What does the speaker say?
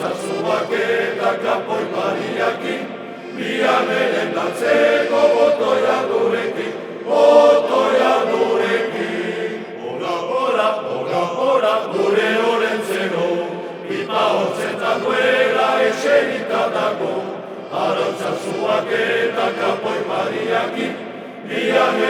Arantzazuak eta kapoi mariakin, bian erendatzeko botoia durekin, Ora, gure orentzero, pipa hortzetan duela eserita dago, Arantzazuak eta kapoi mariakin, bian